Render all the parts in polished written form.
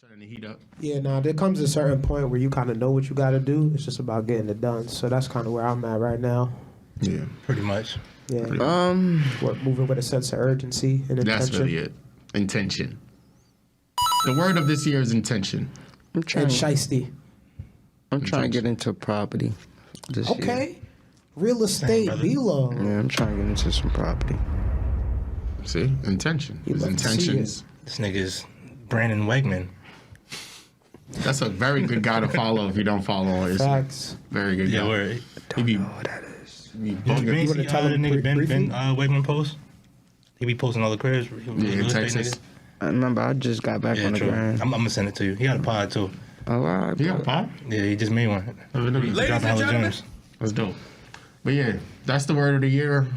Turning the heat up. Yeah, nah, there comes a certain point where you kind of know what you got to do. It's just about getting it done. So that's kind of where I'm at right now. Yeah, pretty much. Yeah. We're moving with a sense of urgency and intention. That's really it. Intention. The word of this year is intention. I'm trying. And shiesty. I'm trying to get into property this year. Okay. Real estate, B-Lo. Yeah, I'm trying to get into some property. See? Intention. His intentions. This nigga's Brandon Wegman. That's a very good guy to follow if you don't follow on Instagram. Facts. Very good guy. Yeah, word. Don't know what that is. You want to tell the nigga Ben Wegman post? He be posting all the cribs. Yeah, in Texas. I remember I just got back on the grind. I'm gonna send it to you. He got a pod too. Oh, all right. He got a pod? Yeah, he just made one. Ladies and gentlemen. That's dope. But yeah, that's the word of the year.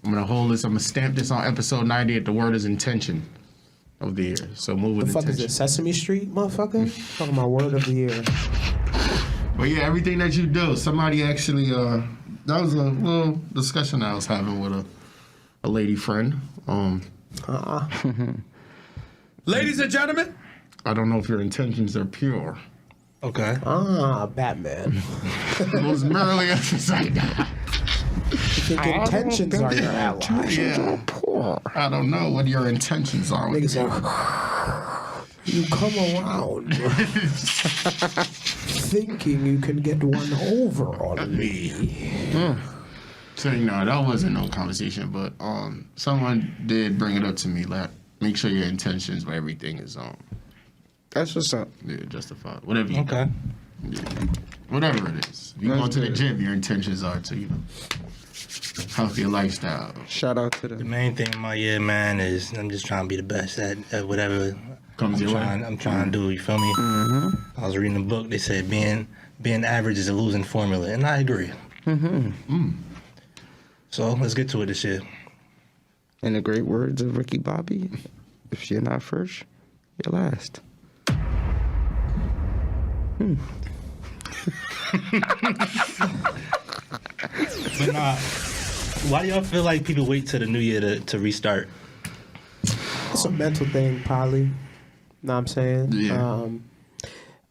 I'm going to hold this. I'm going to stamp this on episode 98. The word is intention of the year. So move with intention. The fuck is it? Sesame Street, motherfucker? Talking about word of the year. But yeah, everything that you do. Somebody actually, that was a little discussion I was having with a lady friend. Ladies and gentlemen. I don't know if your intentions are pure. Okay. Batman. Most merely exercise. You think intentions are your ally? Yeah. I don't know what your intentions are. Niggas you come around thinking you can get one over on me. So, no, that wasn't no conversation, but someone did bring it up to me. Like, make sure your intentions with everything is That's what's up. Yeah, justified. Whatever you do. Yeah. Whatever it is. If you go to the gym, your intentions are to, healthy lifestyle. Shout out to them. The main thing in my year, man, is I'm just trying to be the best at whatever I'm trying to do. You feel me? Mm-hmm. I was reading a book. They said being average is a losing formula, and I agree. Mm-hmm. So let's get to it this year. In the great words of Ricky Bobby, if you're not first, you're last. But nah, why do y'all feel like people wait till the new year to restart? It's a mental thing, probably. Know what I'm saying? Yeah.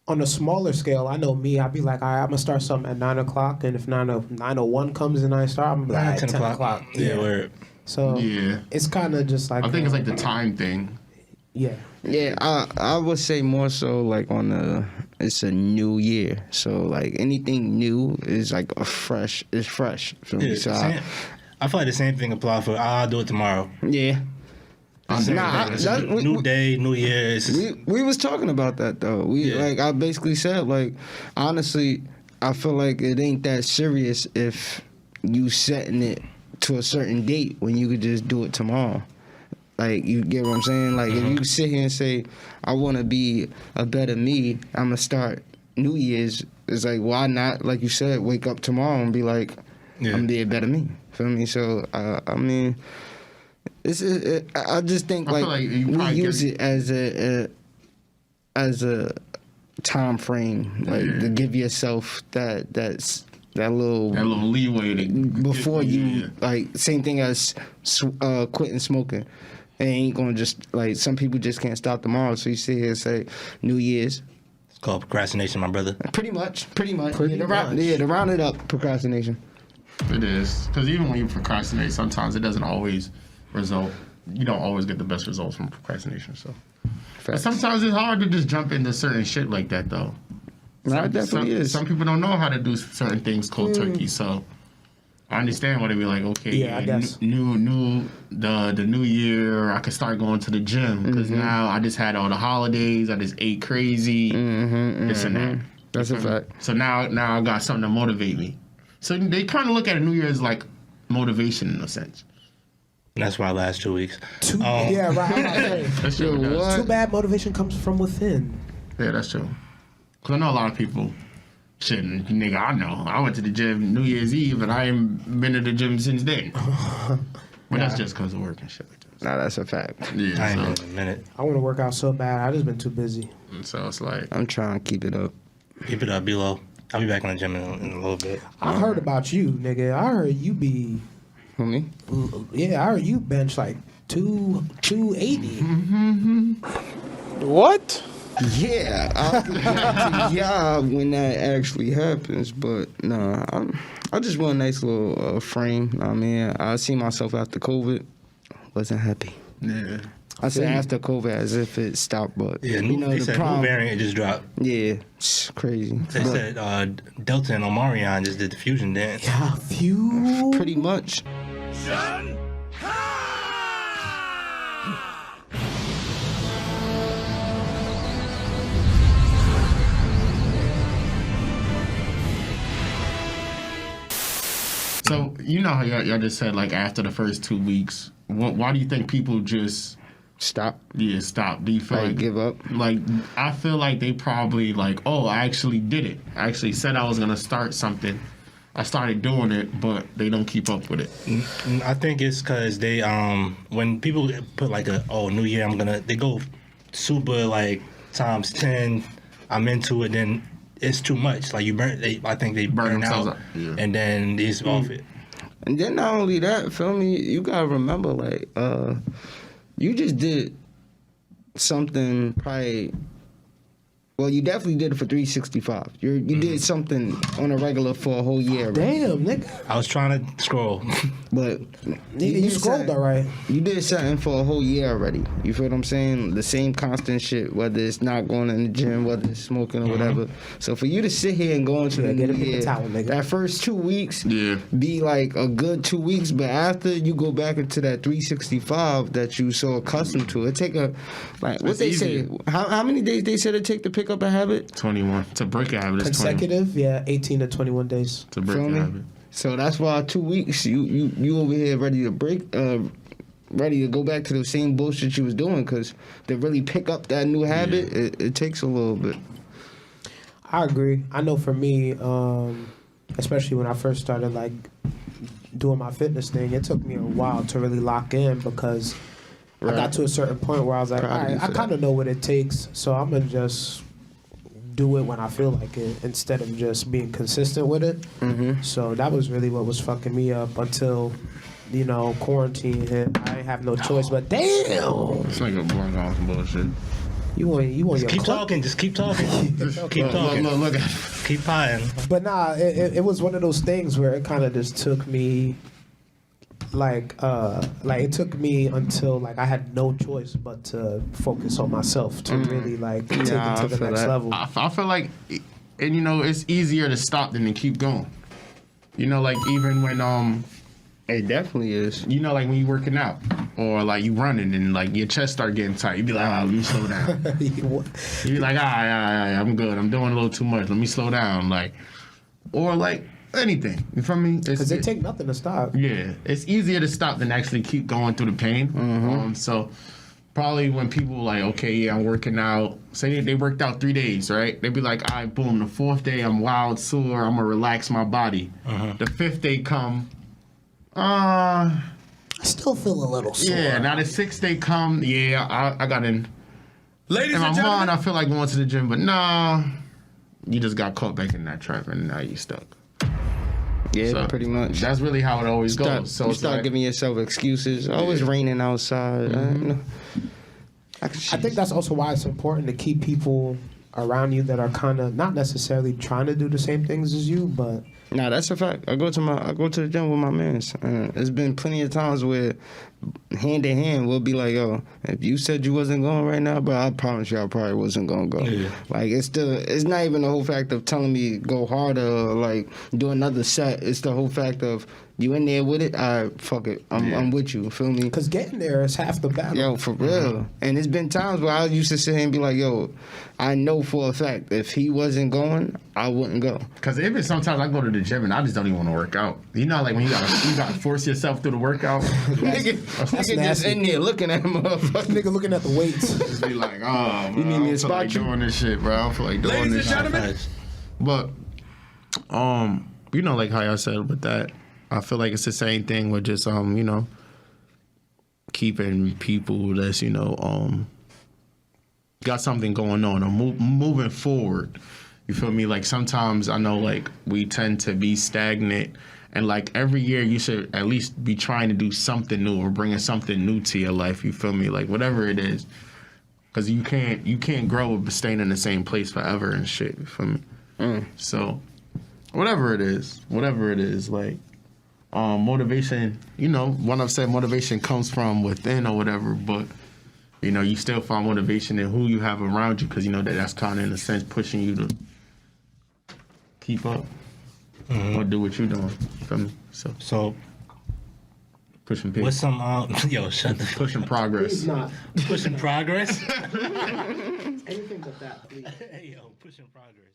On a smaller scale, I know me, I'd be like, all right, I'm going to start something at 9 o'clock, and if 9:01 comes and I start, I'm going to be like, 10 o'clock. Yeah, word. So it's kind of just like... I think it's like the time thing. Yeah. Yeah, I would say more so like it's a new year. So like anything new is like fresh. For me. So I feel like the same thing applies for I'll do it tomorrow. Yeah. New day, new year. We was talking about that though. I basically said like honestly, I feel like it ain't that serious if you setting it to a certain date when you could just do it tomorrow. Like, you get what I'm saying? Like, if you sit here and say, I want to be a better me, I'm going to start New Year's. It's like, why not, like you said, wake up tomorrow and be like, I'm going to be a better me. Feel me? So, I mean, I just think, like we use it as a time frame, like, to give yourself that little leeway before you, like, same thing as quitting smoking. They ain't gonna just, like, some people just can't stop tomorrow. So you sit here and say, New Year's. It's called procrastination, my brother. Pretty much. To round it up, procrastination. It is. Because even when you procrastinate, sometimes it doesn't always result. You don't always get the best results from procrastination. So sometimes it's hard to just jump into certain shit like that, though. No, it definitely is. Some people don't know how to do certain things cold turkey, so I understand why they be like, okay, I guess. the new year, I can start going to the gym because now I just had all the holidays, I just ate crazy, this and that. That's a fact. So now I got something to motivate me. So they kind of look at a New Year as like motivation in a sense. And that's why I last 2 weeks. Yeah, right. That's true. Too bad motivation comes from within. Yeah, that's true. Because I know a lot of people, shit, nigga, I know. I went to the gym New Year's Eve, and I ain't been to the gym since then. But that's just because of work and shit like that. Nah, that's a fact. Yeah, I ain't been in a minute. I want to work out so bad. I just been too busy. And so it's like... I'm trying to keep it up. Keep it up, B-Lo. I'll be back in the gym in a little bit. I heard about you, nigga. I heard you be... Who, me? Yeah, I heard you bench like 280. What? Yeah, I'll get back to y'all when that actually happens. But nah, I just want a nice little frame. I mean, I see myself after COVID. Wasn't happy. Yeah. I say after COVID as if it stopped, but Yeah, you know they the said problem. new variant just dropped. Yeah, it's crazy. They But said Delta and Omarion just did the fusion dance. Yeah, few. pretty much. So you know how y'all just said like after the first 2 weeks, why do you think people just Stop. stop? Do you feel like Give up? Like I feel like they probably like, oh, I actually did it. I actually said I was gonna start something. I started doing it, but they don't keep up with it. I think it's because they when people put like New Year they go super like times 10. I'm into it, then it's too much. Like I think they burn themselves out, out. Yeah. and then they's off it. And then not only that, feel me, you gotta remember, like, you just did something probably. Well, you definitely did it for 365. You did something on a regular for a whole year. Right? Damn, nigga. I was trying to scroll. But You did scrolled something- all right. You did something for a whole year already. You feel what I'm saying? The same constant shit, whether it's not going in the gym, whether it's smoking or whatever. So for you to sit here and go into the get new a paper year, towel, nigga. that first 2 weeks Yeah. be like a good 2 weeks, but after you go back into that 365 that you so accustomed to, it take a, like, what It's they easier. say, how many days they said it take to pick up a habit? 21 to break a habit is 20. Consecutive, yeah, 18 to 21 days. To break Feel a me? habit. So that's why 2 weeks you over here ready to break, ready to go back to the same bullshit you was doing, because to really pick up that new habit, it takes a little bit. I agree. I know for me, especially when I first started like doing my fitness thing, it took me a while to really lock in because I got Right. to a certain point where I was like, all Proud of you right, I for kind of know what it takes, so I'm gonna just do it when I feel like it instead of just being consistent with it. Mm-hmm. So that was really what was fucking me up until, quarantine hit. I didn't have no choice, but damn, It's like a blunt off some bullshit. you want your Keep clip? talking. Just keep talking. Keep talking. Look at Keep pieing. But nah, it was one of those things where it kind of just took me, like it took me until like I had no choice but to focus on myself to really like take Nah, it to I the feel next that. level. I feel like, and it's easier to stop than to keep going. Like even when It definitely is. like when you working out or like you running and like your chest start getting tight, you be like, let me slow down. You be like, all right, I'm good. I'm doing a little too much. Let me slow down. Like, or like anything. You feel me? Because it take nothing to stop. Yeah, it's easier to stop than actually keep going through the pain. So probably when people like, okay, yeah, I'm working out. Say they worked out 3 days, right? They be like, all right, boom. The 4th day, I'm wild sore. I'm gonna relax my body. The 5th day come. I still feel a little sore. Yeah. Now the 6th day come. Yeah, I got in. Ladies In my and mind, gentlemen, I feel like going to the gym, but nah. You just got caught back in that trap, and now you stuck. Yeah, So, pretty much. That's really how it always Start, goes. So you it's start like, giving yourself excuses. Oh, it's raining outside. I think that's also why it's important to keep people around you that are kind of not necessarily trying to do the same things as you, but Nah, that's a fact. I go to the gym with my mans. There's been plenty of times where hand in hand we'll be like, yo, if you said you wasn't going right now, but I promise you I probably wasn't gonna go. Yeah. Like it's not even the whole fact of telling me go harder or like do another set. It's the whole fact of you in there with it, all right, fuck it. I'm with you, feel me? because getting there is half the battle. Yo, for real. And it's been times where I used to sit here and be like, yo, I know for a fact if he wasn't going, I wouldn't go. Cause even sometimes I go to the gym and I just don't even want to work out. Like when you gotta force yourself through the workout. Nigga just nasty. in there looking at him, motherfucker. Nigga looking at the weights. Just be like, oh, bro, You need me I to don't feel spot like you? doing this shit, bro. I don't feel like doing ladies and this shit. gentlemen, But, like how y'all said with that, I feel like it's the same thing with just, keeping people that's, got something going on or moving forward. You feel me? Like sometimes I know like we tend to be stagnant and like every year you should at least be trying to do something new or bringing something new to your life. You feel me? Like whatever it is. Cause you can't grow with staying in the same place forever and shit. You feel me? So whatever it is, like motivation. You know, when I've said motivation comes from within or whatever, but you know, you still find motivation in who you have around you, because you know that's kind of in a sense pushing you to keep up or do what you're doing. Feel me? So pushing people. What's some yo, shut the Pushing progress. Please not. pushing progress? Anything but that, please. Hey yo, pushing progress.